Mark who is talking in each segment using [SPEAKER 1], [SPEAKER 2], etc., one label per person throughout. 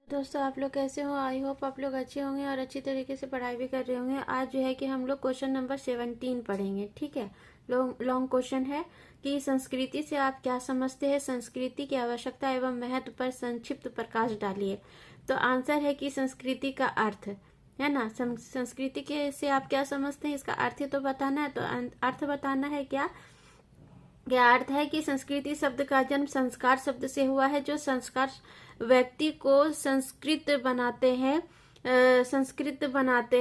[SPEAKER 1] दोस्तों, आप लोग कैसे हो? आई होप आप लोग अच्छे होंगे और अच्छी तरीके से पढ़ाई भी कर रहे होंगे। आज जो है कि हम लोग क्वेश्चन नंबर 17 पढ़ेंगे। ठीक है। लॉन्ग क्वेश्चन है कि संस्कृति से आप क्या समझते हैं, संस्कृति की आवश्यकता एवं महत्व पर संक्षिप्त प्रकाश डालिए। तो आंसर है कि संस्कृति का अर्थ है ना। संस्कृति के से आप क्या समझते हैं, इसका अर्थ ही तो बताना है। तो अर्थ बताना है क्या अर्थ है कि संस्कृति शब्द का जन्म संस्कार शब्द से हुआ है। जो संस्कार व्यक्ति को संस्कृत बनाते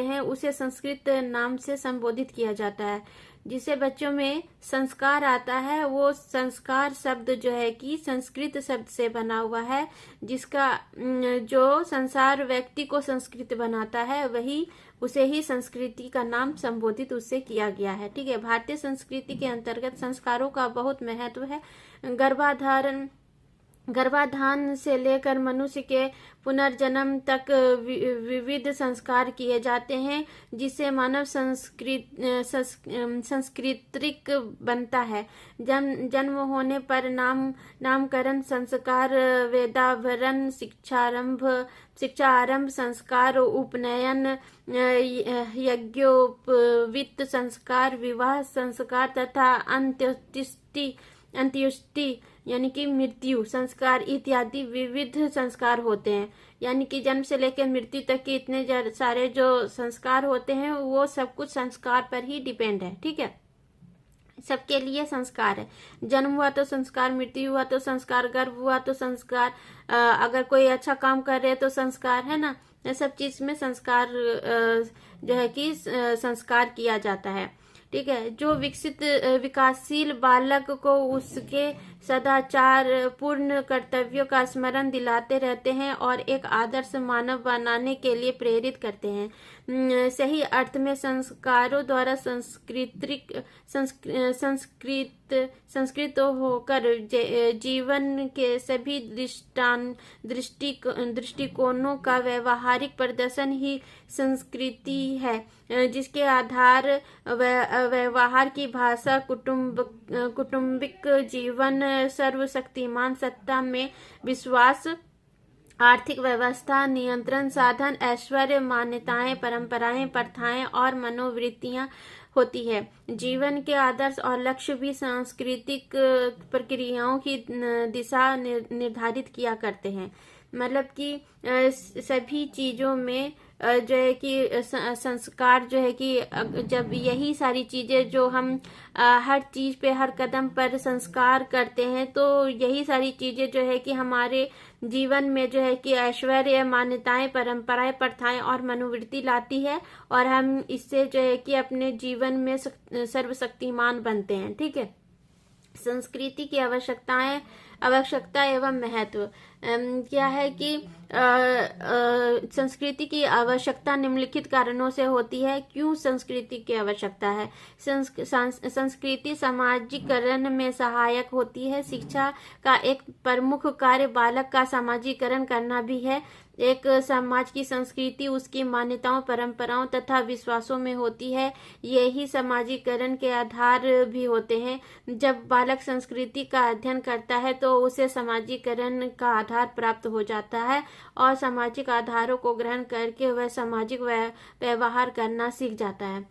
[SPEAKER 1] हैं उसे संस्कृत नाम से संबोधित किया जाता है। जिसे बच्चों में संस्कार आता है वो संस्कार शब्द जो है कि संस्कृत शब्द से बना हुआ है। जिसका जो संसार व्यक्ति को संस्कृत बनाता है वही उसे ही संस्कृति का नाम संबोधित उससे किया गया है। ठीक है। भारतीय संस्कृति के अंतर्गत संस्कारों का बहुत महत्व है। गर्भाधान से लेकर मनुष्य के पुनर्जन्म तक विविध संस्कार किए जाते हैं जिससे मानव सांस्कृतिक बनता है। जन्म होने पर नामकरण संस्कार, वेदावरण, शिक्षा आरंभ संस्कार, उपनयन, यज्ञोपवीत संस्कार, विवाह संस्कार तथा अंत्येष्टि यानी कि मृत्यु संस्कार इत्यादि विविध संस्कार होते हैं। यानी कि जन्म से लेकर मृत्यु तक के इतने सारे जो संस्कार होते हैं वो सब कुछ संस्कार पर ही डिपेंड है। ठीक है। सबके लिए संस्कार है। जन्म हुआ तो संस्कार, मृत्यु हुआ तो संस्कार, गर्भ हुआ तो संस्कार, अगर कोई अच्छा काम कर रहे तो संस्कार, है ना। सब चीज में संस्कार जो है कि संस्कार किया जाता है। ठीक है। जो विकासशील बालक को उसके सदाचार पूर्ण कर्तव्यों का स्मरण दिलाते रहते हैं और एक आदर्श मानव बनाने के लिए प्रेरित करते हैं। सही अर्थ में संस्कारों द्वारा संस्कृत होकर जीवन के सभी दृष्टिकोणों का व्यवहारिक प्रदर्शन ही संस्कृति है। जिसके आधार व्यवहार की भाषा, कुटुंबिक जीवन, सर्वशक्तिमान सत्ता में विश्वास, आर्थिक व्यवस्था, नियंत्रण साधन, ऐश्वर्य, मान्यताएं, परंपराएं, प्रथाएं और मनोवृत्तियां होती है। जीवन के आदर्श और लक्ष्य भी सांस्कृतिक प्रक्रियाओं की दिशा निर्धारित किया करते हैं। मतलब कि सभी चीजों में जो है कि संस्कार जो है कि जब यही सारी चीजें जो हम हर चीज पे हर कदम पर संस्कार करते हैं तो यही सारी चीजें जो है कि हमारे जीवन में जो है कि ऐश्वर्य, मान्यताएं, परंपराएं, प्रथाएं और मनोवृत्ति लाती है और हम इससे जो है कि अपने जीवन में सर्वशक्तिमान बनते हैं। ठीक है। संस्कृति की आवश्यकता एवं महत्व क्या है कि संस्कृति की आवश्यकता निम्नलिखित कारणों से होती है। क्यों संस्कृति की आवश्यकता है? संस्कृति सामाजिकरण में सहायक होती है। शिक्षा का एक प्रमुख कार्य बालक का सामाजिकरण करना भी है। एक समाज की संस्कृति उसकी मान्यताओं, परंपराओं तथा विश्वासों में होती है। यही सामाजिकरण के आधार भी होते हैं। जब बालक संस्कृति का अध्ययन करता है तो उसे सामाजिकरण का आधार प्राप्त हो जाता है और सामाजिक आधारों को ग्रहण करके वह सामाजिक व्यवहार करना सीख जाता है।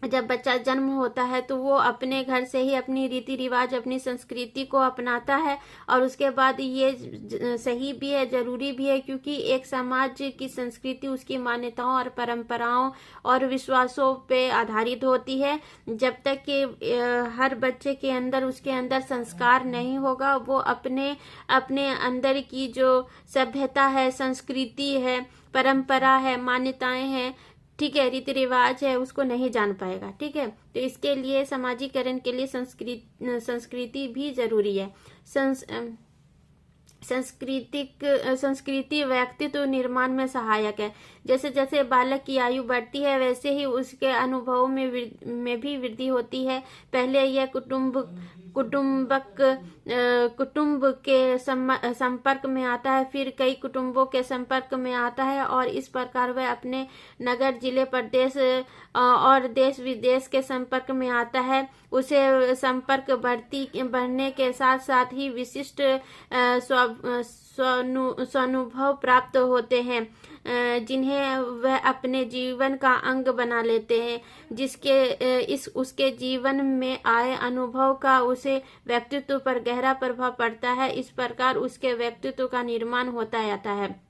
[SPEAKER 1] जब बच्चा जन्म होता है तो वो अपने घर से ही अपनी रीति रिवाज, अपनी संस्कृति को अपनाता है और उसके बाद ये सही भी है, जरूरी भी है, क्योंकि एक समाज की संस्कृति उसकी मान्यताओं और परंपराओं और विश्वासों पे आधारित होती है। जब तक कि हर बच्चे के अंदर उसके अंदर संस्कार नहीं होगा वो अपने अंदर की जो सभ्यता है, संस्कृति है, परंपरा है, मान्यताएं हैं, ठीक है, रीति रिवाज है, उसको नहीं जान पाएगा। ठीक है। तो इसके लिए सामाजिकरण के लिए संस्कृति भी जरूरी है। संस्कृति व्यक्तित्व निर्माण में सहायक है। जैसे जैसे बालक की आयु बढ़ती है वैसे ही उसके अनुभवों में भी वृद्धि होती है। पहले यह कुटुंब के संपर्क में आता है, फिर कई कुटुंबों के संपर्क में आता है और इस प्रकार वह अपने नगर, जिले, प्रदेश और देश विदेश के संपर्क में आता है। उसे संपर्क बढ़ने के साथ साथ ही विशिष्ट स्वानुभव प्राप्त होते हैं, जिन्हें वह अपने जीवन का अंग बना लेते हैं, उसके जीवन में आए अनुभव का उसे व्यक्तित्व पर गहरा प्रभाव पड़ता है। इस प्रकार उसके व्यक्तित्व का निर्माण होता जाता है।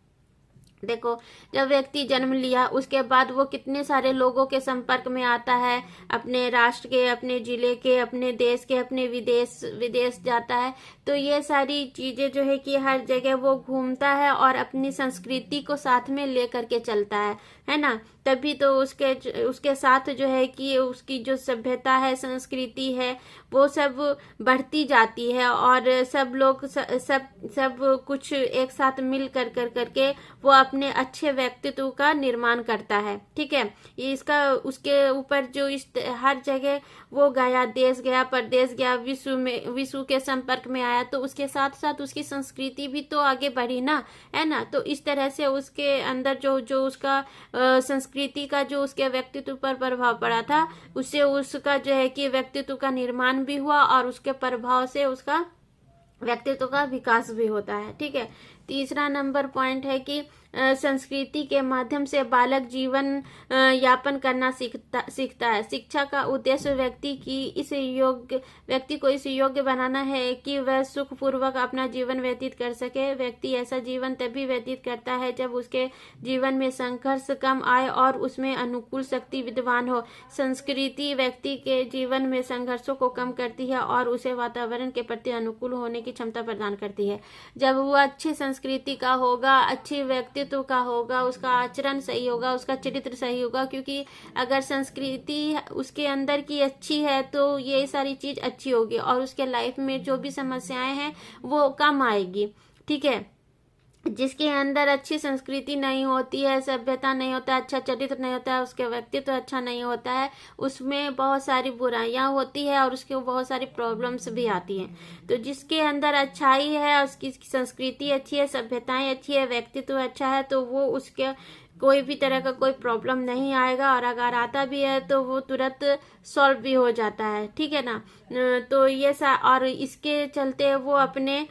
[SPEAKER 1] देखो, जब व्यक्ति जन्म लिया उसके बाद वो कितने सारे लोगों के संपर्क में आता है, अपने राष्ट्र के, अपने जिले के, अपने देश के, अपने विदेश जाता है। तो ये सारी चीजें जो है कि हर जगह वो घूमता है और अपनी संस्कृति को साथ में लेकर के चलता है ना। तभी तो उसके साथ जो है कि उसकी जो सभ्यता है, संस्कृति है, वो सब बढ़ती जाती है और सब लोग सब कुछ एक साथ मिल करके वो अपने अच्छे व्यक्तित्व का निर्माण करता है। ठीक है, इसका उसके ऊपर जो हर जगह वो गया, देश गया, प्रदेश गया, विश्व के संपर्क में आया, तो उसके साथ साथ उसकी संस्कृति भी तो आगे बढ़ी ना, है ना। तो इस तरह से उसके अंदर जो उसका संस्कृति का जो उसके व्यक्तित्व पर प्रभाव पड़ा था, उससे उसका जो है कि व्यक्तित्व का निर्माण भी हुआ और उसके प्रभाव से उसका व्यक्तित्व का विकास भी होता है। ठीक है, तीसरा नंबर पॉइंट है कि संस्कृति के माध्यम से बालक जीवन यापन करना सीखता है। शिक्षा का उद्देश्य व्यक्ति को इस योग्य बनाना है कि वह सुखपूर्वक अपना जीवन व्यतीत कर सके। व्यक्ति ऐसा जीवन तभी व्यतीत करता है जब उसके जीवन में संघर्ष कम आए और उसमें अनुकूल शक्ति विद्यमान हो। संस्कृति व्यक्ति के जीवन में संघर्षों को कम करती है और उसे वातावरण के प्रति अनुकूल होने की क्षमता प्रदान करती है। जब वह अच्छी संस्कृति का होगा, अच्छी व्यक्तित्व का होगा, उसका आचरण सही होगा, उसका चरित्र सही होगा, क्योंकि अगर संस्कृति उसके अंदर की अच्छी है तो ये सारी चीज अच्छी होगी और उसके लाइफ में जो भी समस्याएं हैं वो कम आएगी। ठीक है, जिसके अंदर अच्छी संस्कृति नहीं होती है, सभ्यता नहीं होता है, अच्छा चरित्र नहीं होता है, उसके व्यक्तित्व अच्छा नहीं होता है, उसमें बहुत सारी बुराइयां होती है और उसके बहुत सारी प्रॉब्लम्स भी आती हैं। तो जिसके अंदर अच्छाई है, उसकी संस्कृति अच्छी है, सभ्यताएं अच्छी है, व्यक्तित्व अच्छा है, तो वो उसके कोई भी तरह का कोई प्रॉब्लम नहीं आएगा और अगर आता भी है तो वो तुरंत सॉल्व भी हो जाता है। ठीक है ना। तो ये और इसके चलते वो अपने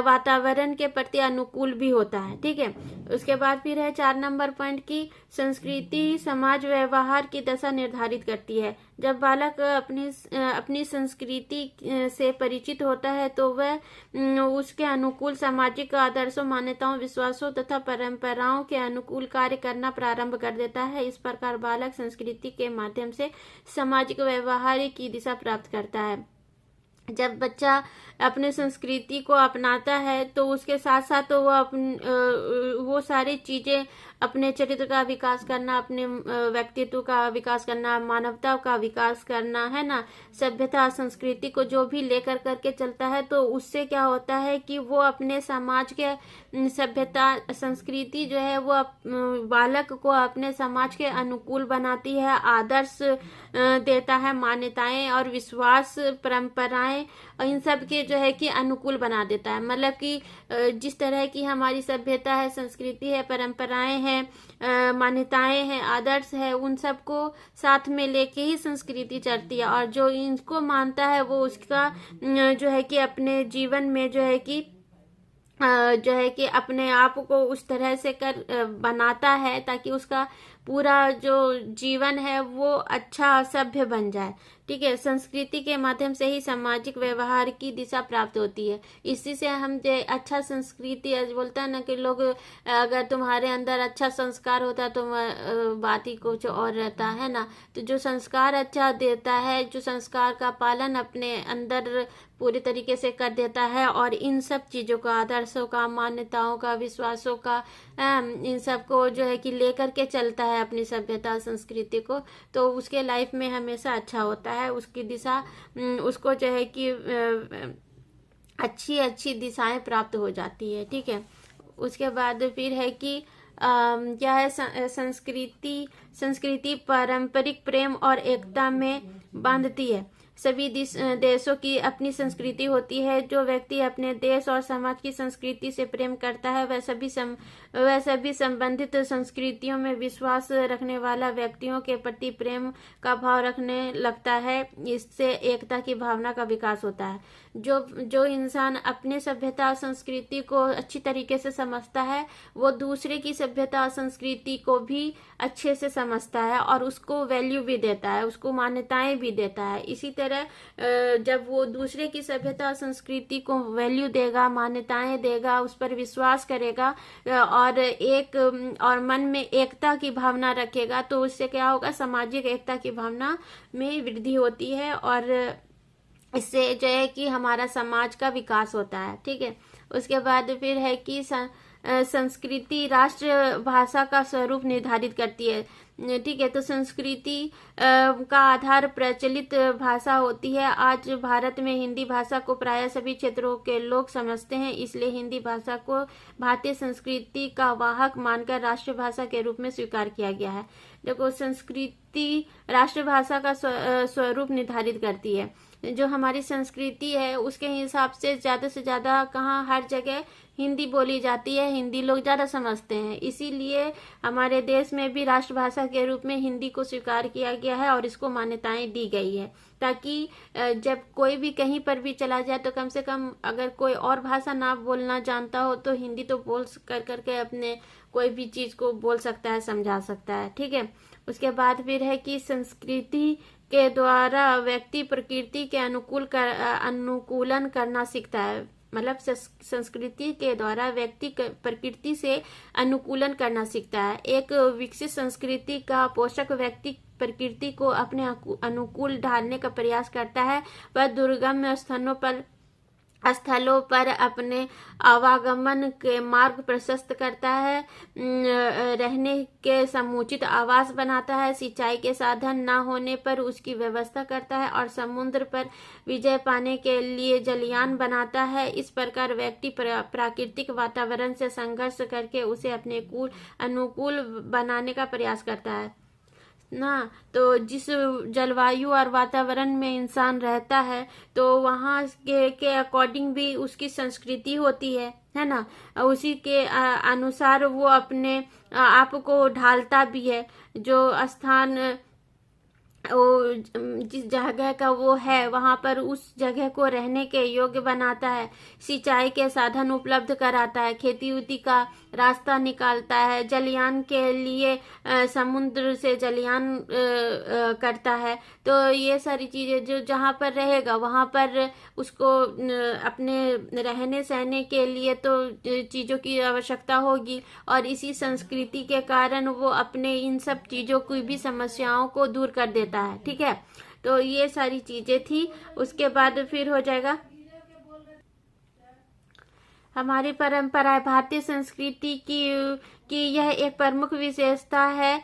[SPEAKER 1] वातावरण के प्रति अनुकूल भी होता है। ठीक है, उसके बाद फिर है 4 नंबर पॉइंट की संस्कृति समाज व्यवहार की दशा निर्धारित करती है। जब बालक अपनी संस्कृति से परिचित होता है तो वह उसके अनुकूल सामाजिक आदर्शों, मान्यताओं, विश्वासों तथा परंपराओं के अनुकूल कार्य करना प्रारंभ कर देता है। इस प्रकार बालक संस्कृति के माध्यम से सामाजिक व्यवहार की दिशा प्राप्त करता है। जब बच्चा अपने संस्कृति को अपनाता है तो उसके साथ साथ तो वो सारी चीजें, अपने चरित्र का विकास करना, अपने व्यक्तित्व का विकास करना, मानवता का विकास करना, है ना, सभ्यता संस्कृति को जो भी लेकर करके चलता है, तो उससे क्या होता है कि वो अपने समाज के सभ्यता संस्कृति जो है वो बालक को अपने समाज के अनुकूल बनाती है, आदर्श देता है, मान्यताएं और विश्वास, परंपराएं, इन सब के जो है कि अनुकूल बना देता है। मतलब कि जिस तरह की हमारी सभ्यता है, संस्कृति है, परंपराएं हैं, मान्यताएं हैं, आदर्श है, उन सबको साथ में लेके ही संस्कृति चलती है और जो इनको मानता है वो उसका जो है कि अपने जीवन में जो है कि अपने आप को उस तरह से बनाता है ताकि उसका पूरा जो जीवन है वो अच्छा सभ्य बन जाए। ठीक है, संस्कृति के माध्यम से ही सामाजिक व्यवहार की दिशा प्राप्त होती है। इसी से हम जो अच्छा संस्कृति बोलता है ना कि लोग, अगर तुम्हारे अंदर अच्छा संस्कार होता है तो बात ही कुछ और रहता है ना। तो जो संस्कार अच्छा देता है, जो संस्कार का पालन अपने अंदर पूरी तरीके से कर देता है और इन सब चीजों का, आदर्शों का, मान्यताओं का, विश्वासों का, इन सब को जो है कि लेकर के चलता है अपनी सभ्यता संस्कृति को, तो उसके लाइफ में हमेशा अच्छा होता है। उसकी दिशा, उसको जो है कि अच्छी अच्छी दिशाएं प्राप्त हो जाती है। ठीक है, उसके बाद फिर है कि क्या है, संस्कृति पारंपरिक प्रेम और एकता में बांधती है। सभी देशों की अपनी संस्कृति होती है। जो व्यक्ति अपने देश और समाज की संस्कृति से प्रेम करता है वह सभी संबंधित संस्कृतियों में विश्वास रखने वाला व्यक्तियों के प्रति प्रेम का भाव रखने लगता है। इससे एकता की भावना का विकास होता है। जो इंसान अपने सभ्यता और संस्कृति को अच्छी तरीके से समझता है वो दूसरे की सभ्यता और संस्कृति को भी अच्छे से समझता है और उसको वैल्यू भी देता है, उसको मान्यताएं भी देता है। इसी तरह जब वो दूसरे की सभ्यता और संस्कृति को वैल्यू देगा, मान्यताएं देगा, उस पर विश्वास करेगा और मन में एकता की भावना रखेगा तो उससे क्या होगा, सामाजिक एकता की भावना में वृद्धि होती है और इससे जो है कि हमारा समाज का विकास होता है। ठीक है। उसके बाद फिर है कि संस्कृति राष्ट्र भाषा का स्वरूप निर्धारित करती है। ठीक है। तो संस्कृति का आधार प्रचलित भाषा होती है। आज भारत में हिंदी भाषा को प्राय सभी क्षेत्रों के लोग समझते हैं, इसलिए हिंदी भाषा को भारतीय संस्कृति का वाहक मानकर राष्ट्रभाषा के रूप में स्वीकार किया गया है। देखो, संस्कृति राष्ट्रभाषा का स्वरूप निर्धारित करती है। जो हमारी संस्कृति है उसके हिसाब से ज्यादा कहाँ हर जगह हिंदी बोली जाती है, हिंदी लोग ज्यादा समझते हैं, इसीलिए हमारे देश में भी राष्ट्रभाषा के रूप में हिंदी को स्वीकार किया गया है और इसको मान्यताएं दी गई है, ताकि जब कोई भी कहीं पर भी चला जाए तो कम से कम अगर कोई और भाषा ना बोलना जानता हो तो हिंदी तो बोल करके अपने कोई भी चीज को बोल सकता है, समझा सकता है। ठीक है। उसके बाद फिर है कि संस्कृति के द्वारा व्यक्ति प्रकृति के अनुकूलन करना सीखता है। मतलब संस्कृति के द्वारा व्यक्ति प्रकृति से अनुकूलन करना सीखता है। एक विकसित संस्कृति का पोषक व्यक्ति प्रकृति को अपने अनुकूल ढालने का प्रयास करता है। वह दुर्गम स्थलों पर अपने आवागमन के मार्ग प्रशस्त करता है, रहने के समुचित आवास बनाता है, सिंचाई के साधन न होने पर उसकी व्यवस्था करता है और समुद्र पर विजय पाने के लिए जलयान बनाता है। इस प्रकार व्यक्ति प्राकृतिक वातावरण से संघर्ष करके उसे अपने अनुकूल बनाने का प्रयास करता है ना। तो जिस जलवायु और वातावरण में इंसान रहता है तो वहाँ के अकॉर्डिंग भी उसकी संस्कृति होती है ना। उसी के अनुसार वो अपने आप को ढालता भी है। जो स्थान वो जिस जगह का वो है वहां पर उस जगह को रहने के योग्य बनाता है, सिंचाई के साधन उपलब्ध कराता है, खेती उती का रास्ता निकालता है, जलयान के लिए समुद्र से जलयान करता है। तो ये सारी चीजें जो जहाँ पर रहेगा वहां पर उसको अपने रहने सहने के लिए तो चीजों की आवश्यकता होगी और इसी संस्कृति के कारण वो अपने इन सब चीजों की भी समस्याओं को दूर कर देता है। ठीक है। तो ये सारी चीजें थी। उसके बाद फिर हो जाएगा हमारी परंपरा है। भारतीय संस्कृति की यह एक प्रमुख विशेषता है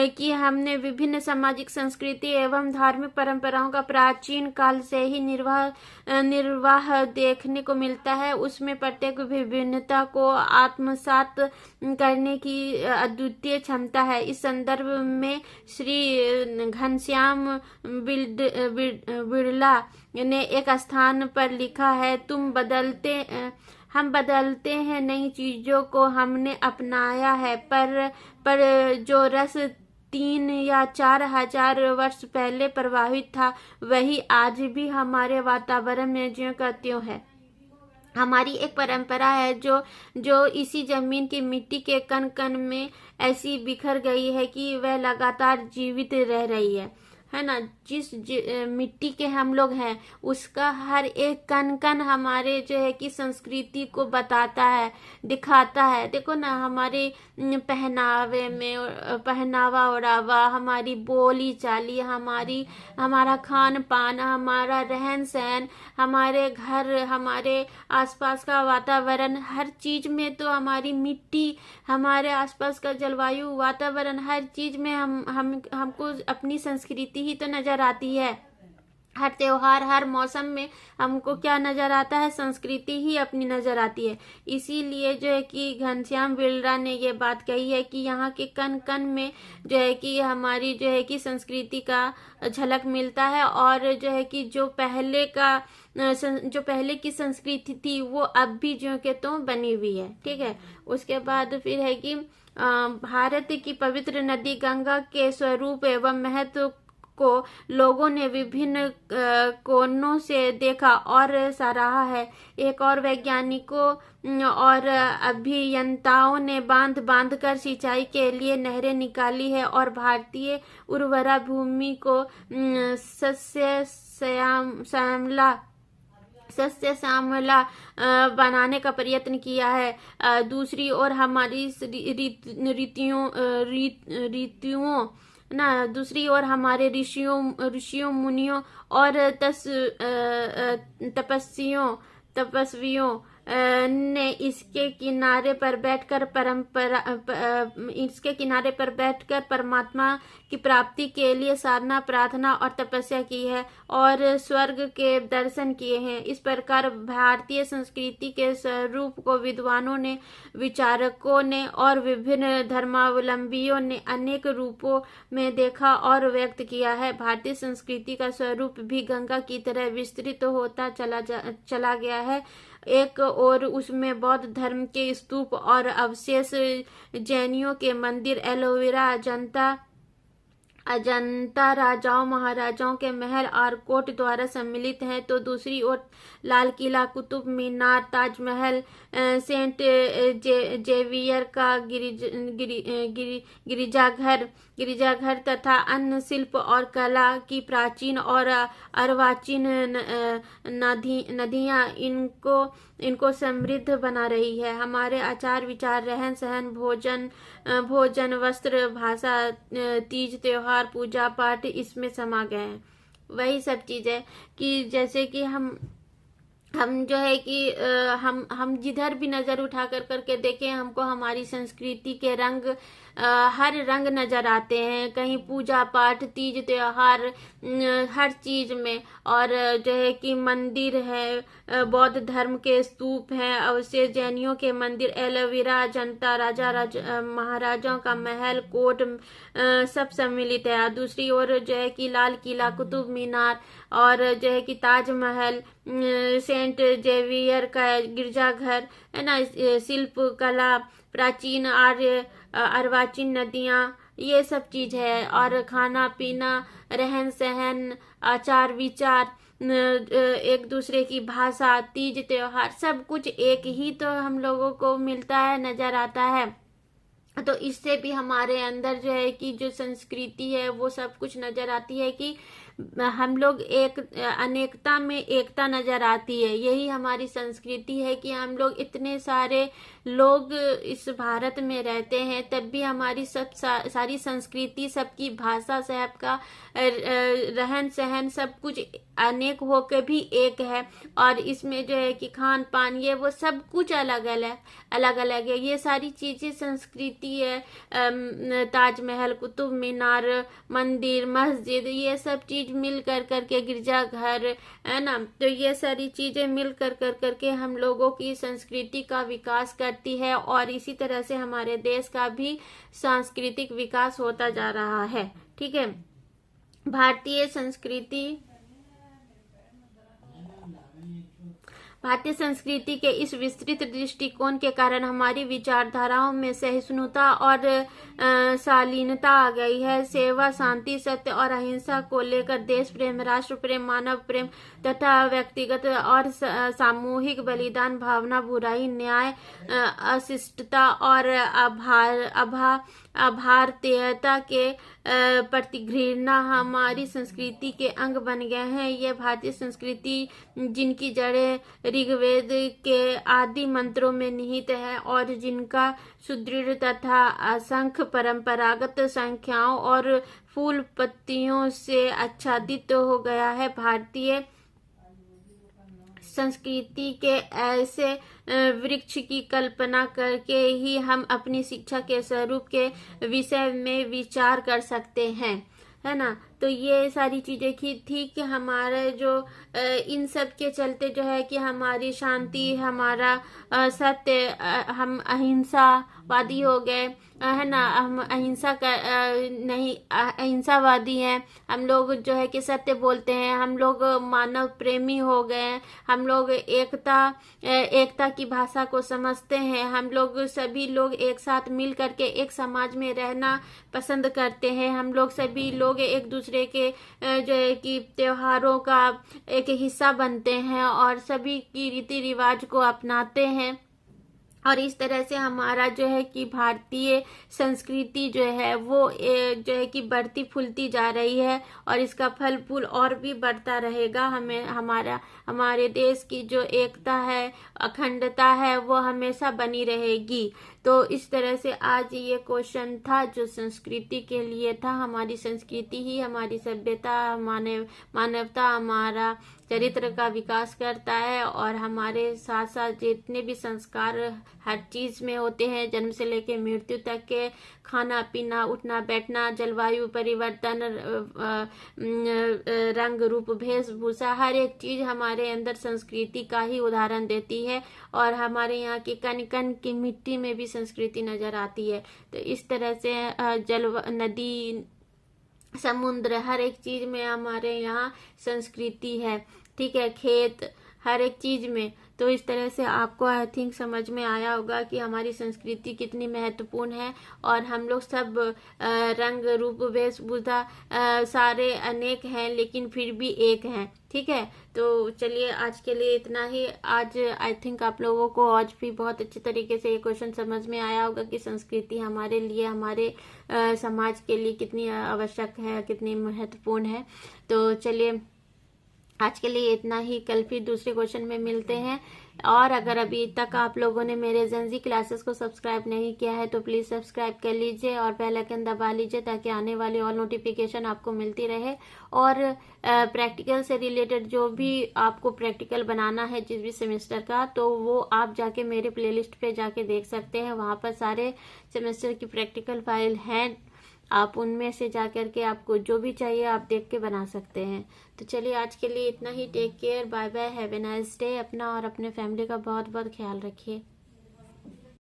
[SPEAKER 1] कि हमने विभिन्न सामाजिक संस्कृति एवं धार्मिक परंपराओं का प्राचीन काल से ही निर्वाह देखने को मिलता है। उसमें प्रत्येक विभिन्नता को आत्मसात करने की अद्वितीय क्षमता है। इस संदर्भ में श्री घनश्याम बिड़ला ने एक स्थान पर लिखा है, हम बदलते हैं नई चीजों को हमने अपनाया है, पर जो रस 3 या 4 हजार वर्ष पहले प्रभावित था वही आज भी हमारे वातावरण में ज्यों का त्यों है। हमारी एक परंपरा है जो इसी जमीन की मिट्टी के कण कण में ऐसी बिखर गई है कि वह लगातार जीवित रह रही है ना। जिस मिट्टी के हम लोग हैं उसका हर एक कण कण हमारे जो है कि संस्कृति को बताता है, दिखाता है। देखो ना, हमारे पहनावे में पहनावा ओढ़ावा, हमारी बोली चाली, हमारा खान पान, हमारा रहन सहन, हमारे घर, हमारे आसपास का वातावरण, हर चीज में तो हमारी मिट्टी, हमारे आसपास का जलवायु वातावरण, हर चीज में हमको अपनी संस्कृति ही तो नजर आती है। हर त्योहार, हर मौसम में हमको क्या नजर आता है, संस्कृति ही अपनी नजर आती है। इसीलिए जो है कि घनश्याम बिर्ला ने ये बात कही है कि यहाँ के कण कण में जो है कि हमारी जो है कि संस्कृति का झलक मिलता है, और जो है कि जो पहले की संस्कृति थी वो अब भी जो के तो बनी हुई है। ठीक है, उसके बाद फिर है कि भारत की पवित्र नदी गंगा के स्वरूप एवं महत्व को लोगों ने विभिन्न कोणों से देखा और सराहा है। एक और वैज्ञानिकों और अभियंताओं ने बांध बांध कर सिंचाई के लिए नहरें निकाली है और भारतीय उर्वरा भूमि को सस्य श्यामला बनाने का प्रयत्न किया है। दूसरी ओर हमारी दूसरी ओर हमारे ऋषियों मुनियों और तपस्वियों ने इसके किनारे पर बैठकर परमात्मा की प्राप्ति के लिए साधना, प्रार्थना और तपस्या की है और स्वर्ग के दर्शन किए हैं। इस प्रकार भारतीय संस्कृति के स्वरूप को विद्वानों ने, विचारकों ने और विभिन्न धर्मावलंबियों ने अनेक रूपों में देखा और व्यक्त किया है। भारतीय संस्कृति का स्वरूप भी गंगा की तरह विस्तृत होता चला गया है। एक और उसमें बौद्ध धर्म के स्तूप और अवशेष, जैनियों के मंदिर, एलोवेरा, अजंता राजाओं महाराजाओं के महल और कोट द्वारा सम्मिलित हैं, तो दूसरी ओर लाल किला, कुतुब मीनार, ताजमहल, सेंट जेवियर का गिरिजाघर तथा अन्य शिल्प और कला की प्राचीन और अर्वाचीन नदियां इनको समृद्ध बना रही है। हमारे आचार विचार, रहन सहन, भोजन, वस्त्र, भाषा, तीज त्योहार, पूजा पाठ इसमें समा गए हैं। वही सब चीज है कि जैसे कि हम जो है कि हम जिधर भी नजर उठा करके देखें, हमको हमारी संस्कृति के रंग, हर रंग नजर आते हैं। कहीं पूजा पाठ, तीज त्योहार, हर चीज में। और जो है कि मंदिर है, बौद्ध धर्म के स्तूप हैं, अवशेष, जैनियों के मंदिर, एलोवेरा, जनता, महाराजाओं का महल, कोट, सब सम्मिलित है। दूसरी ओर जो है कि लाल किला, कुतुब मीनार और जो है कि ताजमहल, सेंट जेवियर का गिरजाघर है ना, शिल्प कला, प्राचीन अर्वाचीन नदियां, ये सब चीज है। और खाना पीना, रहन सहन, आचार विचार, एक दूसरे की भाषा, तीज त्योहार, सब कुछ एक ही तो हम लोगों को मिलता है, नजर आता है। तो इससे भी हमारे अंदर जो है कि जो संस्कृति है वो सब कुछ नजर आती है कि हम लोग एक अनेकता में एकता नजर आती है। यही हमारी संस्कृति है कि हम लोग इतने सारे लोग इस भारत में रहते हैं, तब भी हमारी सारी संस्कृति, सबकी भाषा, सबका रहन सहन, सब कुछ अनेक होकर भी एक है। और इसमें जो है कि खान पान, ये वो सब कुछ अलग अलग है। ये सारी चीजें संस्कृति है। ताजमहल, कुतुब मीनार, मंदिर, मस्जिद, ये सब चीज मिल करके, गिरजाघर है ना, तो ये सारी चीजें मिल करके हम लोगों की संस्कृति का विकास करती है। और इसी तरह से हमारे देश का भी सांस्कृतिक विकास होता जा रहा है। ठीक है, भारतीय संस्कृति के इस विस्तृत दृष्टिकोण के कारण हमारी विचारधाराओं में सहिष्णुता और शालीनता आ गई है। सेवा, शांति, सत्य और अहिंसा को लेकर देश प्रेम, राष्ट्र प्रेम, मानव प्रेम तथा व्यक्तिगत और सामूहिक बलिदान भावना, बुराई, न्याय, अशिष्टता और अभारतीयता के प्रतिघृणा हमारी संस्कृति के अंग बन गए हैं। यह भारतीय संस्कृति जिनकी जड़ें ऋग्वेद के आदि मंत्रों में निहित है और जिनका सुदृढ़ तथा असंख्य परंपरागत संख्याओं और फूल पत्तियों से आच्छादित हो गया है। भारतीय संस्कृति के ऐसे वृक्ष की कल्पना करके ही हम अपनी शिक्षा के स्वरूप के विषय में विचार कर सकते हैं, है ना। तो तो ये सारी चीजें की थी कि हमारे जो इन सब के चलते जो है कि हमारी शांति, हमारा सत्य, हम अहिंसावादी हो गए, है ना, हम अहिंसा का नहीं अहिंसावादी हैं, हम लोग जो है कि सत्य बोलते हैं, हम लोग मानव प्रेमी हो गए, हम लोग एकता की भाषा को समझते हैं, हम लोग सभी लोग एक साथ मिल करके एक समाज में रहना पसंद करते हैं, हम लोग सभी लोग एक दूसरे के जो है कि त्योहारों का एक हिस्सा बनते हैं और सभी की रीति रिवाज को अपनाते हैं। और इस तरह से हमारा जो है कि भारतीय संस्कृति जो है वो जो है कि बढ़ती फूलती जा रही है और इसका फल फूल और भी बढ़ता रहेगा। हमें हमारे देश की जो एकता है, अखंडता है, वो हमेशा बनी रहेगी। तो इस तरह से आज ये क्वेश्चन था जो संस्कृति के लिए था। हमारी संस्कृति ही हमारी सभ्यता, मानवता, हमारा चरित्र का विकास करता है और हमारे साथ साथ जितने भी संस्कार हर चीज में होते हैं, जन्म से लेकर मृत्यु तक के, खाना पीना, उठना बैठना, जलवायु परिवर्तन, रंग रूप वेशभूषा, हर एक चीज हमारे अंदर संस्कृति का ही उदाहरण देती है और हमारे यहाँ की कण कण की मिट्टी में भी संस्कृति नजर आती है। तो इस तरह से नदी, समुद्र, हर एक चीज में हमारे यहाँ संस्कृति है, ठीक है, खेत, हर एक चीज में। तो इस तरह से आपको आई थिंक समझ में आया होगा कि हमारी संस्कृति कितनी महत्वपूर्ण है और हम लोग सब रंग रूप वेशभूषा सारे अनेक हैं लेकिन फिर भी एक हैं, ठीक है। तो चलिए आज के लिए इतना ही। आज आई थिंक आप लोगों को आज भी बहुत अच्छे तरीके से ये क्वेश्चन समझ में आया होगा कि संस्कृति हमारे लिए, हमारे समाज के लिए कितनी आवश्यक है, कितनी महत्वपूर्ण है। तो चलिए आज के लिए इतना ही, कल फिर दूसरे क्वेश्चन में मिलते हैं। और अगर अभी तक आप लोगों ने मेरे जेंजी क्लासेस को सब्सक्राइब नहीं किया है तो प्लीज सब्सक्राइब कर लीजिए और बेल आइकन दबा लीजिए ताकि आने वाली ऑल नोटिफिकेशन आपको मिलती रहे। और प्रैक्टिकल से रिलेटेड जो भी आपको प्रैक्टिकल बनाना है जिस भी सेमेस्टर का, तो वो आप जाके मेरे प्लेलिस्ट पे जाके देख सकते हैं। वहां पर सारे सेमेस्टर की प्रैक्टिकल फाइल हैं, आप उनमें से जाकर के आपको जो भी चाहिए आप देख के बना सकते हैं। तो चलिए आज के लिए इतना ही। Take care, bye bye, have a nice day. अपना और अपने फैमिली का बहुत बहुत ख्याल रखिए।